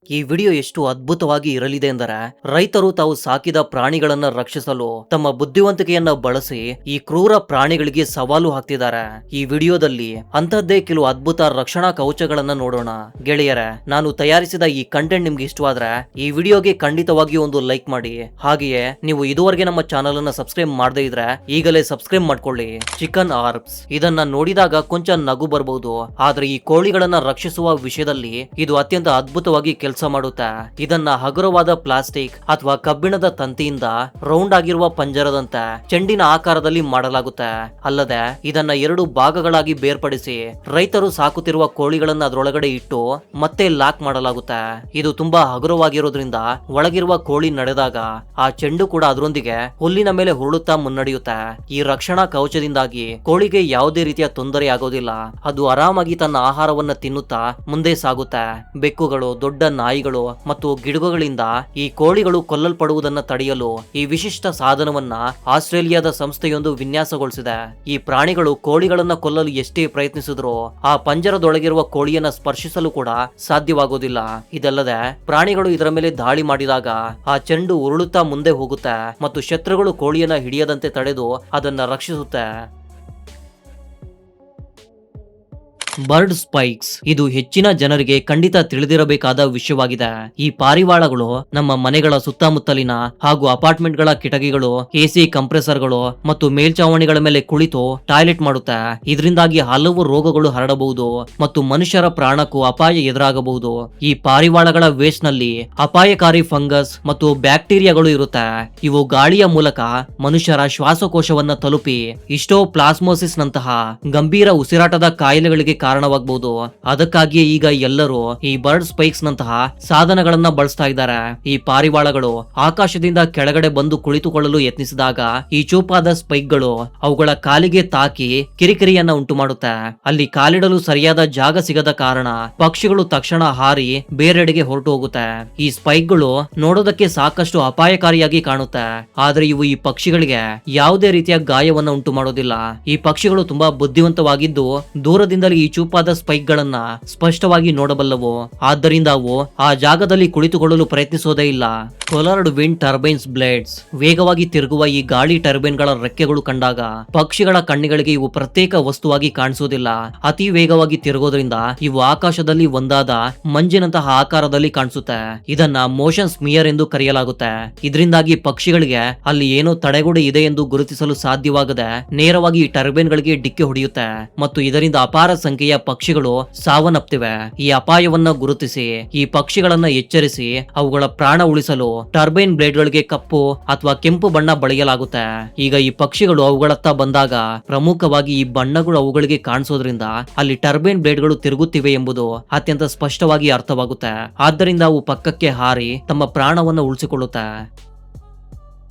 ಈ ವಿಡಿಯೋ ಎಷ್ಟು ಅದ್ಭುತವಾಗಿ ಇರಲಿದೆ ಎಂದರೆ ರೈತರು ತಾವು ಸಾಕಿದ ಪ್ರಾಣಿಗಳನ್ನ ರಕ್ಷಿಸಲು ತಮ್ಮ ಬುದ್ಧಿವಂತಿಕೆಯನ್ನ ಬಳಸಿ ಈ ಕ್ರೂರ ಪ್ರಾಣಿಗಳಿಗೆ ಸವಾಲು ಹಾಕ್ತಿದ್ದಾರೆ. ಈ ವಿಡಿಯೋದಲ್ಲಿ ಅಂತಹದ್ದೇ ಕೆಲವು ಅದ್ಭುತ ರಕ್ಷಣಾ ಕವಚಗಳನ್ನ ನೋಡೋಣ. ಗೆಳೆಯರೆ, ನಾನು ತಯಾರಿಸಿದ ಈ ಕಂಟೆಂಟ್ ನಿಮ್ಗೆ ಇಷ್ಟವಾದ್ರೆ ಈ ವಿಡಿಯೋಗೆ ಖಂಡಿತವಾಗಿ ಒಂದು ಲೈಕ್ ಮಾಡಿ. ಹಾಗೆಯೇ ನೀವು ಇದುವರೆಗೆ ನಮ್ಮ ಚಾನಲ್ ಅನ್ನ ಸಬ್ಸ್ಕ್ರೈಬ್ ಮಾಡದೇ ಇದ್ರೆ ಈಗಲೇ ಸಬ್ಸ್ಕ್ರೈಬ್ ಮಾಡ್ಕೊಳ್ಳಿ. ಚಿಕನ್ ಆರ್ಬ್ಸ್ ಇದನ್ನ ನೋಡಿದಾಗ ಕೊಂಚ ನಗು ಬರಬಹುದು, ಆದ್ರೆ ಈ ಕೋಳಿಗಳನ್ನ ರಕ್ಷಿಸುವ ವಿಷಯದಲ್ಲಿ ಇದು ಅತ್ಯಂತ ಅದ್ಭುತವಾಗಿ ಕೆಲಸ ಮಾಡುತ್ತೆ. ಇದನ್ನ ಹಗುರವಾದ ಪ್ಲಾಸ್ಟಿಕ್ ಅಥವಾ ಕಬ್ಬಿಣದ ತಂತಿಯಿಂದ ರೌಂಡ್ ಆಗಿರುವ ಪಂಜರದಂತೆ ಚೆಂಡಿನ ಆಕಾರದಲ್ಲಿ ಮಾಡಲಾಗುತ್ತೆ. ಅಲ್ಲದೆ ಇದನ್ನ ಎರಡು ಭಾಗಗಳಾಗಿ ಬೇರ್ಪಡಿಸಿ ರೈತರು ಸಾಕುತ್ತಿರುವ ಕೋಳಿಗಳನ್ನ ಅದರೊಳಗಡೆ ಇಟ್ಟು ಮತ್ತೆ ಲಾಕ್ ಮಾಡಲಾಗುತ್ತೆ. ಇದು ತುಂಬಾ ಹಗುರವಾಗಿರೋದ್ರಿಂದ ಒಳಗಿರುವ ಕೋಳಿ ನಡೆದಾಗ ಆ ಚೆಂಡು ಕೂಡ ಅದರೊಂದಿಗೆ ಹುಲ್ಲಿನ ಮೇಲೆ ಹುರುಳುತ್ತಾ ಮುನ್ನಡೆಯುತ್ತೆ. ಈ ರಕ್ಷಣಾ ಕವಚದಿಂದಾಗಿ ಕೋಳಿಗೆ ಯಾವುದೇ ರೀತಿಯ ತೊಂದರೆ ಆಗೋದಿಲ್ಲ. ಅದು ಆರಾಮಾಗಿ ತನ್ನ ಆಹಾರವನ್ನ ತಿನ್ನುತ್ತಾ ಮುಂದೆ ಸಾಗುತ್ತೆ. ಬೆಕ್ಕುಗಳು, ದೊಡ್ಡ ನಾಯಿಗಳು ಮತ್ತು ಗಿಡಗಳಿಂದ ಈ ಕೋಳಿಗಳು ಕೊಲ್ಲಲ್ಪಡುವುದನ್ನು ತಡೆಯಲು ಈ ವಿಶಿಷ್ಟ ಸಾಧನವನ್ನ ಆಸ್ಟ್ರೇಲಿಯಾದ ಸಂಸ್ಥೆಯೊಂದು ವಿನ್ಯಾಸಗೊಳಿಸಿದೆ. ಈ ಪ್ರಾಣಿಗಳು ಕೋಳಿಗಳನ್ನ ಕೊಲ್ಲಲು ಎಷ್ಟೇ ಪ್ರಯತ್ನಿಸಿದ್ರು ಆ ಪಂಜರದೊಳಗಿರುವ ಕೋಳಿಯನ್ನ ಸ್ಪರ್ಶಿಸಲು ಕೂಡ ಸಾಧ್ಯವಾಗೋದಿಲ್ಲ. ಇದಲ್ಲದೆ ಪ್ರಾಣಿಗಳು ಇದರ ಮೇಲೆ ದಾಳಿ ಮಾಡಿದಾಗ ಆ ಚೆಂಡು ಉರುಳುತ್ತಾ ಮುಂದೆ ಹೋಗುತ್ತೆ ಮತ್ತು ಶತ್ರುಗಳು ಕೋಳಿಯನ್ನ ಹಿಡಿಯದಂತೆ ತಡೆದು ಅದನ್ನ ರಕ್ಷಿಸುತ್ತೆ. ಬರ್ಡ್ ಸ್ಪೈಕ್ಸ್ ಇದು ಹೆಚ್ಚಿನ ಜನರಿಗೆ ಖಂಡಿತ ತಿಳಿದಿರಬೇಕಾದ ವಿಷಯವಾಗಿದೆ. ಈ ಪಾರಿವಾಳಗಳು ನಮ್ಮ ಮನೆಗಳ ಸುತ್ತಮುತ್ತಲಿನ ಹಾಗೂ ಅಪಾರ್ಟ್ಮೆಂಟ್ಗಳ ಕಿಟಕಿಗಳು, ಎಸಿ ಕಂಪ್ರೆಸರ್ಗಳು ಮತ್ತು ಮೇಲ್ಚಾವಣಿಗಳ ಮೇಲೆ ಕುಳಿತು ಟಾಯ್ಲೆಟ್ ಮಾಡುತ್ತೆ. ಇದರಿಂದಾಗಿ ಹಲವು ರೋಗಗಳು ಹರಡಬಹುದು ಮತ್ತು ಮನುಷ್ಯರ ಪ್ರಾಣಕ್ಕೂ ಅಪಾಯ ಎದುರಾಗಬಹುದು. ಈ ಪಾರಿವಾಳಗಳ ವೇಸ್ಟ್ ನಲ್ಲಿ ಅಪಾಯಕಾರಿ ಫಂಗಸ್ ಮತ್ತು ಬ್ಯಾಕ್ಟೀರಿಯಾಗಳು ಇರುತ್ತೆ. ಇವು ಗಾಳಿಯ ಮೂಲಕ ಮನುಷ್ಯರ ಶ್ವಾಸಕೋಶವನ್ನ ತಲುಪಿ ಪ್ಲಾಸ್ಮೋಸಿಸ್ ನಂತಹ ಗಂಭೀರ ಉಸಿರಾಟದ ಕಾಯಿಲೆಗಳಿಗೆ ಕಾರಣವಾಗಬಹುದು. ಅದಕ್ಕಾಗಿಯೇ ಈಗ ಎಲ್ಲರೂ ಈ ಬರ್ಡ್ ಸ್ಪೈಕ್ಸ್ ನಂತಹ ಸಾಧನಗಳನ್ನ ಬಳಸ್ತಾ ಇದ್ದಾರೆ. ಈ ಪಾರಿವಾಳಗಳು ಆಕಾಶದಿಂದ ಕೆಳಗಡೆ ಬಂದು ಕುಳಿತುಕೊಳ್ಳಲು ಯತ್ನಿಸಿದಾಗ ಈ ಚೂಪಾದ ಸ್ಪೈಕ್ಗಳು ಅವುಗಳ ಕಾಲಿಗೆ ತಾಕಿ ಕಿರಿಕಿರಿಯನ್ನ ಉಂಟು ಮಾಡುತ್ತೆ. ಅಲ್ಲಿ ಕಾಲಿಡಲು ಸರಿಯಾದ ಜಾಗ ಸಿಗದ ಕಾರಣ ಪಕ್ಷಿಗಳು ತಕ್ಷಣ ಹಾರಿ ಬೇರೆಡೆಗೆ ಹೊರಟು ಹೋಗುತ್ತೆ. ಈ ಸ್ಪೈಕ್ಗಳು ನೋಡೋದಕ್ಕೆ ಸಾಕಷ್ಟು ಅಪಾಯಕಾರಿಯಾಗಿ ಕಾಣುತ್ತೆ, ಆದ್ರೆ ಇವು ಈ ಪಕ್ಷಿಗಳಿಗೆ ಯಾವುದೇ ರೀತಿಯ ಗಾಯವನ್ನ ಉಂಟು ಮಾಡೋದಿಲ್ಲ. ಈ ಪಕ್ಷಿಗಳು ತುಂಬಾ ಬುದ್ಧಿವಂತವಾಗಿದ್ದು ದೂರದಿಂದಲೇ ಈ ಚೂಪಾದ ಸ್ಪೈಕ್ ಗಳನ್ನ ಸ್ಪಷ್ಟವಾಗಿ ನೋಡಬಲ್ಲವು. ಆದ್ದರಿಂದ ಅವು ಆ ಜಾಗದಲ್ಲಿ ಕುಳಿತುಕೊಳ್ಳಲು ಪ್ರಯತ್ನಿಸೋದೇ ಇಲ್ಲ. ಕೊಲಾರ್ಡ್ ವಿಂಡ್ ಟರ್ಬೈನ್ಸ್ ಬ್ಲೇಡ್ಸ್ ವೇಗವಾಗಿ ತಿರುಗುವ ಈ ಗಾಳಿ ಟರ್ಬೈನ್ ಗಳ ರೆಕ್ಕೆಗಳು ಕಂಡಾಗ ಪಕ್ಷಿಗಳ ಕಣ್ಣಿಗಳಿಗೆ ಇವು ಪ್ರತ್ಯೇಕ ವಸ್ತುವಾಗಿ ಕಾಣಿಸುವುದಿಲ್ಲ. ಅತಿ ವೇಗವಾಗಿ ತಿರುಗೋದ್ರಿಂದ ಇವು ಆಕಾಶದಲ್ಲಿ ಒಂದಾದ ಮಂಜಿನಂತಹ ಆಕಾರದಲ್ಲಿ ಕಾಣಿಸುತ್ತೆ. ಇದನ್ನ ಮೋಷನ್ ಸ್ಮಿಯರ್ ಎಂದು ಕರೆಯಲಾಗುತ್ತೆ. ಇದರಿಂದಾಗಿ ಪಕ್ಷಿಗಳಿಗೆ ಅಲ್ಲಿ ಏನೋ ತಡೆಗೋಡೆ ಇದೆ ಎಂದು ಗುರುತಿಸಲು ಸಾಧ್ಯವಾಗದೆ ನೇರವಾಗಿ ಈ ಟರ್ಬೈನ್ ಗಳಿಗೆ ಡಿಕ್ಕಿ ಹೊಡೆಯುತ್ತೆ ಮತ್ತು ಇದರಿಂದ ಅಪಾರ ಸಂಖ್ಯೆಯ ಪಕ್ಷಿಗಳು ಸಾವನ್ನಪ್ತಿವೆ. ಈ ಅಪಾಯವನ್ನ ಗುರುತಿಸಿ ಈ ಪಕ್ಷಿಗಳನ್ನ ಎಚ್ಚರಿಸಿ ಅವುಗಳ ಪ್ರಾಣ ಉಳಿಸಲು ಟರ್ಬೈನ್ ಬ್ಲೇಡ್ ಗಳಿಗೆ ಕಪ್ಪು ಅಥವಾ ಕೆಂಪು ಬಣ್ಣ ಬಳಿಯಲಾಗುತ್ತೆ. ಈಗ ಈ ಪಕ್ಷಿಗಳು ಅವುಗಳತ್ತ ಬಂದಾಗ ಪ್ರಮುಖವಾಗಿ ಈ ಬಣ್ಣಗಳು ಅವುಗಳಿಗೆ ಕಾಣಿಸೋದ್ರಿಂದ ಅಲ್ಲಿ ಟರ್ಬೈನ್ ಬ್ಲೇಡ್ ಗಳು ತಿರುಗುತ್ತಿವೆ ಎಂಬುದು ಅತ್ಯಂತ ಸ್ಪಷ್ಟವಾಗಿ ಅರ್ಥವಾಗುತ್ತೆ. ಆದ್ದರಿಂದ ಅವು ಪಕ್ಕಕ್ಕೆ ಹಾರಿ ತಮ್ಮ ಪ್ರಾಣವನ್ನು ಉಳಿಸಿಕೊಳ್ಳುತ್ತೆ.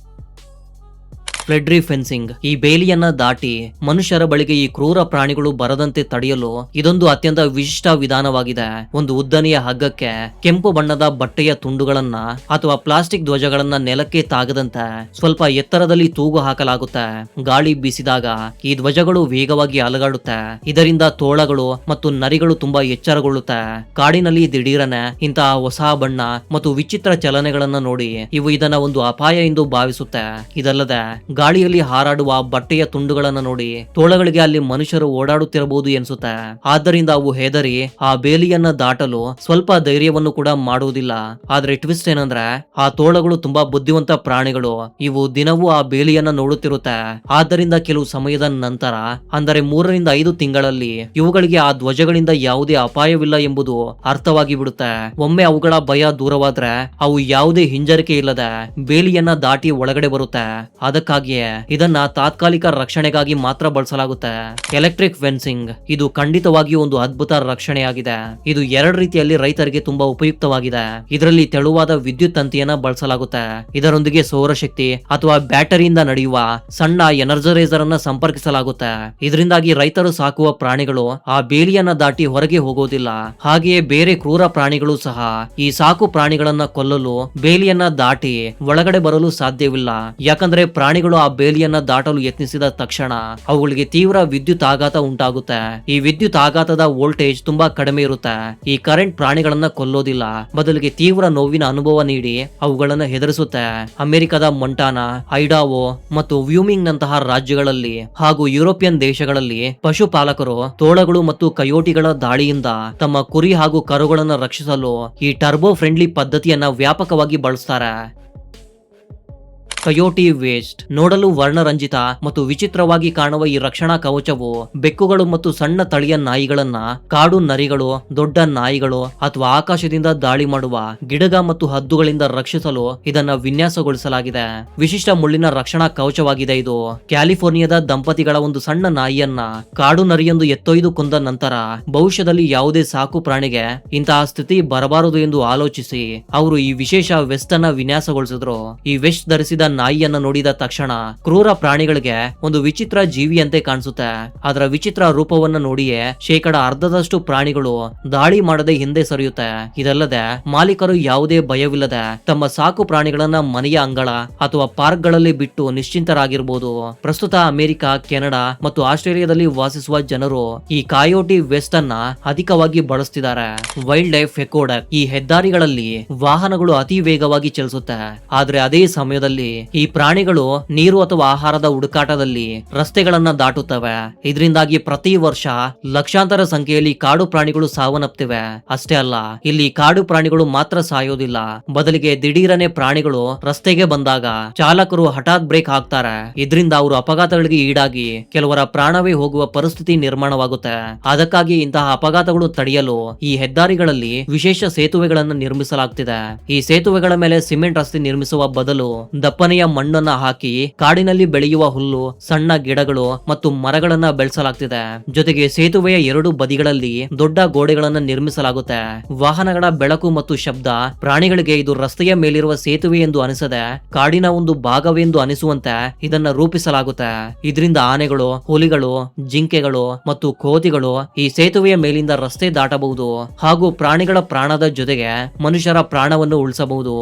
ಫ್ಲೆಡ್ರಿ ಫೆನ್ಸಿಂಗ್ ಈ ಬೇಲಿಯನ್ನ ದಾಟಿ ಮನುಷ್ಯರ ಬಳಿಗೆ ಈ ಕ್ರೂರ ಪ್ರಾಣಿಗಳು ಬರದಂತೆ ತಡೆಯಲು ಇದೊಂದು ಅತ್ಯಂತ ವಿಶಿಷ್ಟ ವಿಧಾನವಾಗಿದೆ. ಒಂದು ಉದ್ದನೆಯ ಹಗ್ಗಕ್ಕೆ ಕೆಂಪು ಬಣ್ಣದ ಬಟ್ಟೆಯ ತುಂಡುಗಳನ್ನ ಅಥವಾ ಪ್ಲಾಸ್ಟಿಕ್ ಧ್ವಜಗಳನ್ನ ನೆಲಕ್ಕೆ ತಾಗದಂತೆ ಸ್ವಲ್ಪ ಎತ್ತರದಲ್ಲಿ ತೂಗು ಹಾಕಲಾಗುತ್ತೆ. ಗಾಳಿ ಬೀಸಿದಾಗ ಈ ಧ್ವಜಗಳು ವೇಗವಾಗಿ ಅಲಗಾಡುತ್ತೆ. ಇದರಿಂದ ತೋಳಗಳು ಮತ್ತು ನರಿಗಳು ತುಂಬಾ ಎಚ್ಚರಗೊಳ್ಳುತ್ತೆ. ಕಾಡಿನಲ್ಲಿ ದಿಢೀರನೆ ಇಂತಹ ಹೊಸ ಬಣ್ಣ ಮತ್ತು ವಿಚಿತ್ರ ಚಲನೆಗಳನ್ನ ನೋಡಿ ಇವು ಇದನ್ನ ಒಂದು ಅಪಾಯ ಎಂದು ಭಾವಿಸುತ್ತೆ. ಇದಲ್ಲದೆ ಗಾಳಿಯಲ್ಲಿ ಹಾರಾಡುವ ಬಟ್ಟೆಯ ತುಂಡುಗಳನ್ನ ನೋಡಿ ತೋಳಗಳಿಗೆ ಅಲ್ಲಿ ಮನುಷ್ಯರು ಓಡಾಡುತ್ತಿರಬಹುದು ಎನಿಸುತ್ತೆ. ಆದ್ದರಿಂದ ಅವು ಹೆದರಿ ಆ ಬೇಲಿಯನ್ನ ದಾಟಲು ಸ್ವಲ್ಪ ಧೈರ್ಯವನ್ನು ಕೂಡ ಮಾಡುವುದಿಲ್ಲ. ಆದ್ರೆ ಟ್ವಿಸ್ಟ್ ಏನಂದ್ರೆ ಆ ತೋಳಗಳು ತುಂಬಾ ಬುದ್ಧಿವಂತ ಪ್ರಾಣಿಗಳು. ಇವು ದಿನವೂ ಆ ಬೇಲಿಯನ್ನ ನೋಡುತ್ತಿರುತ್ತೆ. ಆದ್ದರಿಂದ ಕೆಲವು ಸಮಯದ ನಂತರ ಅಂದರೆ 3 ರಿಂದ 5 ತಿಂಗಳಲ್ಲಿ ಇವುಗಳಿಗೆ ಆ ಧ್ವಜಗಳಿಂದ ಯಾವುದೇ ಅಪಾಯವಿಲ್ಲ ಎಂಬುದು ಅರ್ಥವಾಗಿ ಬಿಡುತ್ತೆ. ಒಮ್ಮೆ ಅವುಗಳ ಭಯ ದೂರವಾದ್ರೆ ಅವು ಯಾವುದೇ ಹಿಂಜರಿಕೆ ಇಲ್ಲದೆ ಬೇಲಿಯನ್ನ ದಾಟಿ ಒಳಗಡೆ ಬರುತ್ತೆ. ಅದಕ್ಕಾಗಿ ಇದನ್ನ ತಾತ್ಕಾಲಿಕ ರಕ್ಷಣೆಗಾಗಿ ಮಾತ್ರ ಬಳಸಲಾಗುತ್ತೆ. ಎಲೆಕ್ಟ್ರಿಕ್ ಫೆನ್ಸಿಂಗ್ ಇದು ಖಂಡಿತವಾಗಿಯೂ ಒಂದು ಅದ್ಭುತ ರಕ್ಷಣೆಯಾಗಿದೆ. ಇದು 2 ರೀತಿಯಲ್ಲಿ ರೈತರಿಗೆ ತುಂಬಾ ಉಪಯುಕ್ತವಾಗಿದೆ. ಇದರಲ್ಲಿ ತೆಳುವಾದ ವಿದ್ಯುತ್ ತಂತಿಯನ್ನ ಬಳಸಲಾಗುತ್ತೆ. ಇದರೊಂದಿಗೆ ಸೌರಶಕ್ತಿ ಅಥವಾ ಬ್ಯಾಟರಿಯಿಂದ ನಡೆಯುವ ಸಣ್ಣ ಎನರ್ಜೈಸರ್ ಅನ್ನ ಸಂಪರ್ಕಿಸಲಾಗುತ್ತೆ. ಇದರಿಂದಾಗಿ ರೈತರು ಸಾಕುವ ಪ್ರಾಣಿಗಳು ಆ ಬೇಲಿಯನ್ನ ದಾಟಿ ಹೊರಗೆ ಹೋಗೋದಿಲ್ಲ. ಹಾಗೆಯೇ ಬೇರೆ ಕ್ರೂರ ಪ್ರಾಣಿಗಳು ಸಹ ಈ ಸಾಕು ಪ್ರಾಣಿಗಳನ್ನ ಕೊಲ್ಲಲು ಬೇಲಿಯನ್ನ ದಾಟಿ ಒಳಗಡೆ ಬರಲು ಸಾಧ್ಯವಿಲ್ಲ. ಯಾಕಂದ್ರೆ ಪ್ರಾಣಿಗಳು ಪ್ರಾಣಿಗಳು ಆ ಬೇಲಿಯನ್ನ ದಾಟಲು ಯತ್ನಿಸಿದ ತಕ್ಷಣ ಅವುಗಳಿಗೆ ತೀವ್ರ ವಿದ್ಯುತ್ ಆಘಾತ ಉಂಟಾಗುತ್ತೆ. ಈ ವಿದ್ಯುತ್ ಆಘಾತದ ವೋಲ್ಟೇಜ್ ತುಂಬಾ ಕಡಿಮೆ ಇರುತ್ತೆ. ಈ ಕರೆಂಟ್ ಪ್ರಾಣಿಗಳನ್ನ ಕೊಲ್ಲೋದಿಲ್ಲ, ಬದಲಿಗೆ ತೀವ್ರ ನೋವಿನ ಅನುಭವ ನೀಡಿ ಅವುಗಳನ್ನ ಹೆದರಿಸುತ್ತೆ. ಅಮೆರಿಕದ ಮೊಂಟಾನಾ, ಐಡಾವೋ ಮತ್ತು ವ್ಯೂಮಿಂಗ್ ನಂತಹ ರಾಜ್ಯಗಳಲ್ಲಿ ಹಾಗೂ ಯುರೋಪಿಯನ್ ದೇಶಗಳಲ್ಲಿ ಪಶುಪಾಲಕರು ತೋಳಗಳು ಮತ್ತು ಕಯೋಟಿಗಳ ದಾಳಿಯಿಂದ ತಮ್ಮ ಕುರಿ ಹಾಗೂ ಕರುಗಳನ್ನು ರಕ್ಷಿಸಲು ಈ ಟರ್ಬೋ ಫ್ರೆಂಡ್ಲಿ ಪದ್ಧತಿಯನ್ನ ವ್ಯಾಪಕವಾಗಿ ಬಳಸ್ತಾರೆ. ಕಯೋಟಿ ವೇಸ್ಟ್ ನೋಡಲು ವರ್ಣರಂಜಿತ ಮತ್ತು ವಿಚಿತ್ರವಾಗಿ ಕಾಣುವ ಈ ರಕ್ಷಣಾ ಕವಚವು ಬೆಕ್ಕುಗಳು ಮತ್ತು ಸಣ್ಣ ತಳಿಯ ನಾಯಿಗಳನ್ನ ಕಾಡು ನರಿಗಳು, ದೊಡ್ಡ ನಾಯಿಗಳು ಅಥವಾ ಆಕಾಶದಿಂದ ದಾಳಿ ಮಾಡುವ ಗಿಡಗ ಮತ್ತು ಹದ್ದುಗಳಿಂದ ರಕ್ಷಿಸಲು ಇದನ್ನ ವಿನ್ಯಾಸಗೊಳಿಸಲಾಗಿದೆ. ವಿಶಿಷ್ಟ ಮುಳ್ಳಿನ ರಕ್ಷಣಾ ಕವಚವಾಗಿದೆ ಇದು. ಕ್ಯಾಲಿಫೋರ್ನಿಯಾದ ದಂಪತಿಗಳ ಒಂದು ಸಣ್ಣ ನಾಯಿಯನ್ನ ಕಾಡು ನರಿಯೊಂದು ಎತ್ತೊಯ್ದು ಕೊಂದ ನಂತರ ಭವಿಷ್ಯದಲ್ಲಿ ಯಾವುದೇ ಸಾಕು ಪ್ರಾಣಿಗೆ ಇಂತಹ ಸ್ಥಿತಿ ಬರಬಾರದು ಎಂದು ಆಲೋಚಿಸಿ ಅವರು ಈ ವಿಶೇಷ ವೆಸ್ಟ್ ಅನ್ನ ವಿನ್ಯಾಸಗೊಳಿಸಿದ್ರು. ಈ ವೆಸ್ಟ್ ಧರಿಸಿದ ನಾಯಿಯನ್ನ ನೋಡಿದ ತಕ್ಷಣ ಕ್ರೂರ ಪ್ರಾಣಿಗಳಿಗೆ ಒಂದು ವಿಚಿತ್ರ ಜೀವಿಯಂತೆ ಕಾಣಿಸುತ್ತೆ. ಅದರ ವಿಚಿತ್ರ ರೂಪವನ್ನ ನೋಡಿಯೇ ಅರ್ಧದಷ್ಟು ಪ್ರಾಣಿಗಳು ದಾಳಿ ಮಾಡದೆ ಹಿಂದೆ ಸರಿಯುತ್ತೆ. ಇದಲ್ಲದೆ ಮಾಲೀಕರು ಯಾವುದೇ ಭಯವಿಲ್ಲದೆ ತಮ್ಮ ಸಾಕು ಪ್ರಾಣಿಗಳನ್ನ ಮನೆಯ ಅಂಗಳ ಅಥವಾ ಪಾರ್ಕ್ ಗಳಲ್ಲಿ ಬಿಟ್ಟು ನಿಶ್ಚಿಂತರಾಗಿರಬಹುದು. ಪ್ರಸ್ತುತ ಅಮೆರಿಕ, ಕೆನಡಾ ಮತ್ತು ಆಸ್ಟ್ರೇಲಿಯಾದಲ್ಲಿ ವಾಸಿಸುವ ಜನರು ಈ ಕಾಯೋಟಿ ವೆಸ್ಟ್ ಅನ್ನ ಅಧಿಕವಾಗಿ ಬಳಸ್ತಿದ್ದಾರೆ. ವೈಲ್ಡ್ ಲೈಫ್ ಎಕೋಡಕ್ ಈ ಹೆದ್ದಾರಿಗಳಲ್ಲಿ ವಾಹನಗಳು ಅತಿ ವೇಗವಾಗಿ ಚಲಿಸುತ್ತೆ, ಆದ್ರೆ ಅದೇ ಸಮಯದಲ್ಲಿ ಈ ಪ್ರಾಣಿಗಳು ನೀರು ಅಥವಾ ಆಹಾರದ ಹುಡುಕಾಟದಲ್ಲಿ ರಸ್ತೆಗಳನ್ನ ದಾಟುತ್ತವೆ. ಇದರಿಂದಾಗಿ ಪ್ರತಿ ವರ್ಷ ಲಕ್ಷಾಂತರ ಸಂಖ್ಯೆಯಲ್ಲಿ ಕಾಡು ಪ್ರಾಣಿಗಳು ಸಾವನ್ನಪ್ತಿವೆ. ಅಷ್ಟೇ ಅಲ್ಲ, ಇಲ್ಲಿ ಕಾಡು ಪ್ರಾಣಿಗಳು ಮಾತ್ರ ಸಾಯೋದಿಲ್ಲ, ಬದಲಿಗೆ ದಿಢೀರನೆ ಪ್ರಾಣಿಗಳು ರಸ್ತೆಗೆ ಬಂದಾಗ ಚಾಲಕರು ಹಠಾತ್ ಬ್ರೇಕ್ ಹಾಕ್ತಾರೆ. ಇದರಿಂದ ಅವರು ಅಪಘಾತಗಳಿಗೆ ಈಡಾಗಿ ಕೆಲವರ ಪ್ರಾಣವೇ ಹೋಗುವ ಪರಿಸ್ಥಿತಿ ನಿರ್ಮಾಣವಾಗುತ್ತೆ. ಅದಕ್ಕಾಗಿ ಇಂತಹ ಅಪಘಾತಗಳು ತಡೆಯಲು ಈ ಹೆದ್ದಾರಿಗಳಲ್ಲಿ ವಿಶೇಷ ಸೇತುವೆಗಳನ್ನು ನಿರ್ಮಿಸಲಾಗ್ತಿದೆ. ಈ ಸೇತುವೆಗಳ ಮೇಲೆ ಸಿಮೆಂಟ್ ರಸ್ತೆ ನಿರ್ಮಿಸುವ ಬದಲು ದಪ್ಪನೆಯ ಮಣ್ಣನ್ನ ಹಾಕಿ ಕಾಡಿನಲ್ಲಿ ಬೆಳೆಯುವ ಹುಲ್ಲು, ಸಣ್ಣ ಗಿಡಗಳು ಮತ್ತು ಮರಗಳನ್ನ ಬೆಳೆಸಲಾಗ್ತಿದೆ. ಜೊತೆಗೆ ಸೇತುವೆಯ ಎರಡು ಬದಿಗಳಲ್ಲಿ ದೊಡ್ಡ ಗೋಡೆಗಳನ್ನ ನಿರ್ಮಿಸಲಾಗುತ್ತೆ. ವಾಹನಗಳ ಬೆಳಕು ಮತ್ತು ಶಬ್ದ ಪ್ರಾಣಿಗಳಿಗೆ ಇದು ರಸ್ತೆಯ ಮೇಲಿರುವ ಸೇತುವೆ ಎಂದು ಅನಿಸದೆ ಕಾಡಿನ ಒಂದು ಭಾಗವೆಂದು ಅನಿಸುವಂತೆ ಇದನ್ನ ರೂಪಿಸಲಾಗುತ್ತೆ. ಇದರಿಂದ ಆನೆಗಳು, ಹುಲಿಗಳು, ಜಿಂಕೆಗಳು ಮತ್ತು ಕೋತಿಗಳು ಈ ಸೇತುವೆಯ ಮೇಲಿಂದ ರಸ್ತೆ ದಾಟಬಹುದು ಹಾಗೂ ಪ್ರಾಣಿಗಳ ಪ್ರಾಣದ ಜೊತೆಗೆ ಮನುಷ್ಯರ ಪ್ರಾಣವನ್ನು ಉಳಿಸಬಹುದು.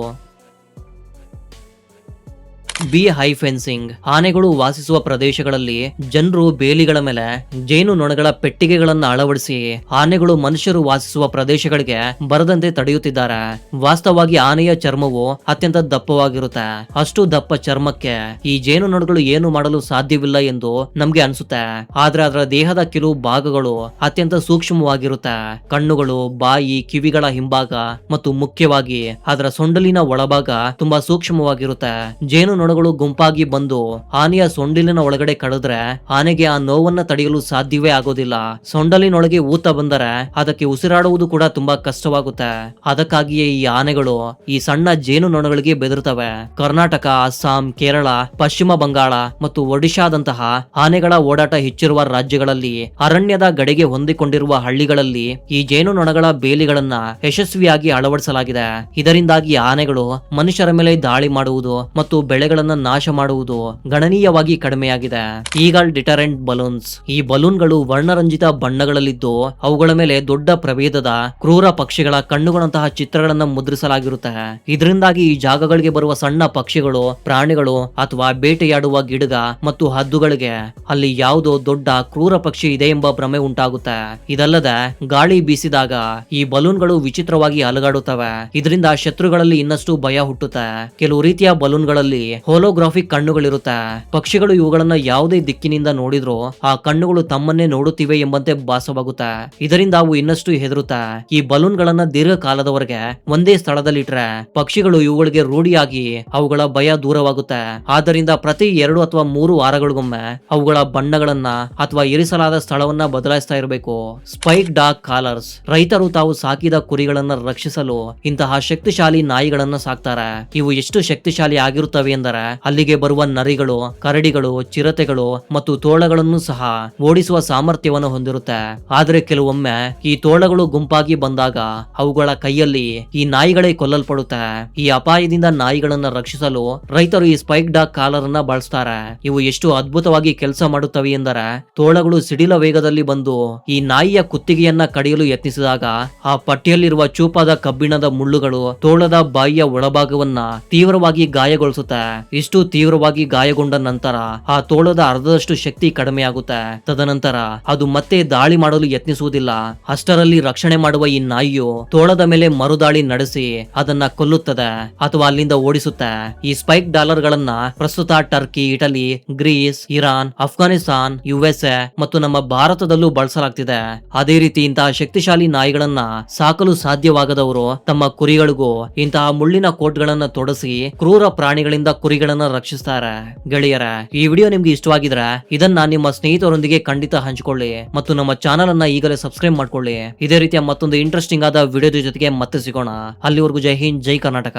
ಬಿ ಹೈ ಫೆನ್ಸಿಂಗ್ ಆನೆಗಳು ವಾಸಿಸುವ ಪ್ರದೇಶಗಳಲ್ಲಿ ಜನರು ಬೇಲಿಗಳ ಮೇಲೆ ಜೇನು ನೊಣಗಳ ಪೆಟ್ಟಿಗೆಗಳನ್ನು ಅಳವಡಿಸಿ ಆನೆಗಳು ಮನುಷ್ಯರು ವಾಸಿಸುವ ಪ್ರದೇಶಗಳಿಗೆ ಬರದಂತೆ ತಡೆಯುತ್ತಿದ್ದಾರೆ. ವಾಸ್ತವವಾಗಿ ಆನೆಯ ಚರ್ಮವು ಅತ್ಯಂತ ದಪ್ಪವಾಗಿರುತ್ತೆ. ಅಷ್ಟು ದಪ್ಪ ಚರ್ಮಕ್ಕೆ ಈ ಜೇನು ನೊಣಗಳು ಏನು ಮಾಡಲು ಸಾಧ್ಯವಿಲ್ಲ ಎಂದು ನಮ್ಗೆ ಅನ್ಸುತ್ತೆ. ಆದ್ರೆ ಅದರ ದೇಹದ ಕೆಲವು ಭಾಗಗಳು ಅತ್ಯಂತ ಸೂಕ್ಷ್ಮವಾಗಿರುತ್ತೆ. ಕಣ್ಣುಗಳು, ಬಾಯಿ, ಕಿವಿಗಳ ಹಿಂಭಾಗ ಮತ್ತು ಮುಖ್ಯವಾಗಿ ಅದರ ಸೊಂಡಲಿನ ಒಳಭಾಗ ತುಂಬಾ ಸೂಕ್ಷ್ಮವಾಗಿರುತ್ತೆ. ಜೇನು ನೊಣಗಳು ಗುಂಪಾಗಿ ಬಂದು ಆನೆಯ ಸೊಂಡಿಲಿನ ಒಳಗಡೆ ಕಡಿದ್ರೆ ಆನೆಗೆ ಆ ನೋವನ್ನ ತಡೆಯಲು ಸಾಧ್ಯವೇ ಆಗೋದಿಲ್ಲ. ಸೊಂಡಲಿನೊಳಗೆ ಊತ ಬಂದರೆ ಅದಕ್ಕೆ ಉಸಿರಾಡುವುದು ಕೂಡ ತುಂಬಾ ಕಷ್ಟವಾಗುತ್ತೆ. ಅದಕ್ಕಾಗಿಯೇ ಈ ಆನೆಗಳು ಈ ಸಣ್ಣ ಜೇನು ನೊಣಗಳಿಗೆ ಬೆದರುತ್ತವೆ. ಕರ್ನಾಟಕ, ಅಸ್ಸಾಂ, ಕೇರಳ, ಪಶ್ಚಿಮ ಬಂಗಾಳ ಮತ್ತು ಒಡಿಶಾದಂತಹ ಆನೆಗಳ ಓಡಾಟ ಹೆಚ್ಚಿರುವ ರಾಜ್ಯಗಳಲ್ಲಿ ಅರಣ್ಯದ ಗಡಿಗೆ ಹೊಂದಿಕೊಂಡಿರುವ ಹಳ್ಳಿಗಳಲ್ಲಿ ಈ ಜೇನು ನೊಣಗಳ ಬೇಲಿಗಳನ್ನ ಯಶಸ್ವಿಯಾಗಿ ಅಳವಡಿಸಲಾಗಿದೆ. ಇದರಿಂದಾಗಿ ಆನೆಗಳು ಮನುಷ್ಯರ ಮೇಲೆ ದಾಳಿ ಮಾಡುವುದು ಮತ್ತು ಬೆಳೆಗಳನ್ನ ನಾಶ ಮಾಡುವುದು ಗಣನೀಯವಾಗಿ ಕಡಿಮೆಯಾಗಿದೆ. ಈಗಲ್ ಡಿಟರೆಂಟ್ ಬಲೂನ್ಸ್ ಈ ಬಲೂನ್ಗಳು ವರ್ಣರಂಜಿತ ಬಣ್ಣಗಳಲ್ಲಿದ್ದು ಅವುಗಳ ಮೇಲೆ ದೊಡ್ಡ ಪ್ರಭೇದದ ಕ್ರೂರ ಪಕ್ಷಿಗಳ ಕಣ್ಣುಗಳಂತಹ ಚಿತ್ರಗಳನ್ನ ಮುದ್ರಿಸಲಾಗಿರುತ್ತೆ. ಇದರಿಂದಾಗಿ ಈ ಜಾಗಗಳಿಗೆ ಬರುವ ಸಣ್ಣ ಪಕ್ಷಿಗಳು, ಪ್ರಾಣಿಗಳು ಅಥವಾ ಬೇಟೆಯಾಡುವ ಗಿಡಗ ಮತ್ತು ಹದ್ದುಗಳಿಗೆ ಅಲ್ಲಿ ಯಾವುದೋ ದೊಡ್ಡ ಕ್ರೂರ ಪಕ್ಷಿ ಇದೆ ಎಂಬ ಭ್ರಮೆ ಉಂಟಾಗುತ್ತೆ. ಇದಲ್ಲದೆ ಗಾಳಿ ಬೀಸಿದಾಗ ಈ ಬಲೂನ್ಗಳು ವಿಚಿತ್ರವಾಗಿ ಅಲುಗಾಡುತ್ತವೆ. ಇದರಿಂದ ಶತ್ರುಗಳಲ್ಲಿ ಇನ್ನಷ್ಟು ಭಯ ಹುಟ್ಟುತ್ತೆ. ಕೆಲವು ರೀತಿಯ ಬಲೂನ್ಗಳಲ್ಲಿ ಹೋಲೋಗ್ರಾಫಿಕ್ ಕಣ್ಣುಗಳಿರುತ್ತೆ. ಪಕ್ಷಿಗಳು ಇವುಗಳನ್ನ ಯಾವುದೇ ದಿಕ್ಕಿನಿಂದ ನೋಡಿದ್ರು ಆ ಕಣ್ಣುಗಳು ತಮ್ಮನ್ನೇ ನೋಡುತ್ತಿವೆ ಎಂಬಂತೆ ಭಾಸವಾಗುತ್ತೆ. ಇದರಿಂದ ಅವು ಇನ್ನಷ್ಟು ಹೆದರುತ್ತೆ. ಈ ಬಲೂನ್ ಗಳನ್ನ ದೀರ್ಘಕಾಲದವರೆಗೆ ಒಂದೇ ಸ್ಥಳದಲ್ಲಿ ಇಟ್ರೆ ಪಕ್ಷಿಗಳು ಇವುಗಳಿಗೆ ರೂಢಿಯಾಗಿ ಅವುಗಳ ಭಯ ದೂರವಾಗುತ್ತೆ. ಆದ್ದರಿಂದ ಪ್ರತಿ 2 ಅಥವಾ 3 ವಾರಗಳಿಗೊಮ್ಮೆ ಅವುಗಳ ಬಣ್ಣಗಳನ್ನ ಅಥವಾ ಇರಿಸಲಾದ ಸ್ಥಳವನ್ನ ಬದಲಾಯಿಸ್ತಾ ಇರಬೇಕು. ಸ್ಪೈಕ್ ಡಾಗ್ ಕಾಲರ್ಸ್ ರೈತರು ತಾವು ಸಾಕಿದ ಕುರಿಗಳನ್ನ ರಕ್ಷಿಸಲು ಇಂತಹ ಶಕ್ತಿಶಾಲಿ ನಾಯಿಗಳನ್ನ ಸಾಕ್ತಾರೆ. ಇವು ಎಷ್ಟು ಶಕ್ತಿಶಾಲಿ ಆಗಿರುತ್ತವೆ ಎಂದರೆ ಅಲ್ಲಿಗೆ ಬರುವ ನರಿಗಳು, ಕರಡಿಗಳು, ಚಿರತೆಗಳು ಮತ್ತು ತೋಳಗಳನ್ನು ಸಹ ಓಡಿಸುವ ಸಾಮರ್ಥ್ಯವನ್ನು ಹೊಂದಿರುತ್ತೆ. ಆದ್ರೆ ಕೆಲವೊಮ್ಮೆ ಈ ತೋಳಗಳು ಗುಂಪಾಗಿ ಬಂದಾಗ ಅವುಗಳ ಕೈಯಲ್ಲಿ ಈ ನಾಯಿಗಳೇ ಕೊಲ್ಲಲ್ಪಡುತ್ತೆ. ಈ ಅಪಾಯದಿಂದ ನಾಯಿಗಳನ್ನ ರಕ್ಷಿಸಲು ರೈತರು ಈ ಸ್ಪೈಕ್ ಡಾಗ್ ಕಾಲರ್ ಅನ್ನ ಬಳಸ್ತಾರೆ. ಇವು ಎಷ್ಟು ಅದ್ಭುತವಾಗಿ ಕೆಲಸ ಮಾಡುತ್ತವೆ ಎಂದರೆ ತೋಳಗಳು ಸಿಡಿಲ ವೇಗದಲ್ಲಿ ಬಂದು ಈ ನಾಯಿಯ ಕುತ್ತಿಗೆಯನ್ನ ಕಡಿಯಲು ಯತ್ನಿಸಿದಾಗ ಆ ಪಟ್ಟಿಯಲ್ಲಿರುವ ಚೂಪಾದ ಕಬ್ಬಿಣದ ಮುಳ್ಳುಗಳು ತೋಳದ ಬಾಯಿಯ ಒಳಭಾಗವನ್ನ ತೀವ್ರವಾಗಿ ಗಾಯಗೊಳಿಸುತ್ತೆ. ಇಷ್ಟು ತೀವ್ರವಾಗಿ ಗಾಯಗೊಂಡ ನಂತರ ಆ ತೋಳದ ಅರ್ಧದಷ್ಟು ಶಕ್ತಿ ಕಡಿಮೆಯಾಗುತ್ತೆ. ತದನಂತರ ಅದು ಮತ್ತೆ ದಾಳಿ ಮಾಡಲು ಯತ್ನಿಸುವುದಿಲ್ಲ. ಅಷ್ಟರಲ್ಲಿ ರಕ್ಷಣೆ ಮಾಡುವ ಈ ನಾಯಿಯು ತೋಳದ ಮೇಲೆ ಮರುದಾಳಿ ನಡೆಸಿ ಅದನ್ನ ಕೊಲ್ಲುತ್ತದೆ ಅಥವಾ ಅಲ್ಲಿಂದ ಓಡಿಸುತ್ತೆ. ಈ ಸ್ಪೈಕ್ ಡಾಲರ್ ಗಳನ್ನ ಪ್ರಸ್ತುತ Turkey, Italy, Greece, Iran, Afghanistan, USA ಮತ್ತು ನಮ್ಮ ಭಾರತದಲ್ಲೂ ಬಳಸಲಾಗ್ತಿದೆ. ಅದೇ ರೀತಿ ಇಂತಹ ಶಕ್ತಿಶಾಲಿ ನಾಯಿಗಳನ್ನ ಸಾಕಲು ಸಾಧ್ಯವಾಗದವರು ತಮ್ಮ ಕುರಿಗಳಿಗೂ ಇಂತಹ ಮುಳ್ಳಿನ ಕೋಟ್ಗಳನ್ನ ತೊಡಸಿ ಕ್ರೂರ ಪ್ರಾಣಿಗಳಿಂದ ಕುರಿಗಳನ್ನ ರಕ್ಷಿಸ್ತಾರೆ. ಗೆಳೆಯರ, ಈ ವಿಡಿಯೋ ನಿಮ್ಗೆ ಇಷ್ಟವಾಗಿದ್ರೆ ಇದನ್ನ ನಿಮ್ಮ ಸ್ನೇಹಿತರೊಂದಿಗೆ ಖಂಡಿತ ಹಂಚಿಕೊಳ್ಳಿ ಮತ್ತು ನಮ್ಮ ಚಾನಲ್ ಅನ್ನ ಈಗಲೇ ಸಬ್ಸ್ಕ್ರೈಬ್ ಮಾಡ್ಕೊಳ್ಳಿ. ಇದೇ ರೀತಿಯ ಮತ್ತೊಂದು ಇಂಟ್ರೆಸ್ಟಿಂಗ್ ಆದ ವಿಡಿಯೋದ ಜೊತೆಗೆ ಮತ್ತೆ ಸಿಗೋಣ. ಅಲ್ಲಿವರೆಗೂ ಜೈ ಹಿಂದ್, ಜೈ ಕರ್ನಾಟಕ.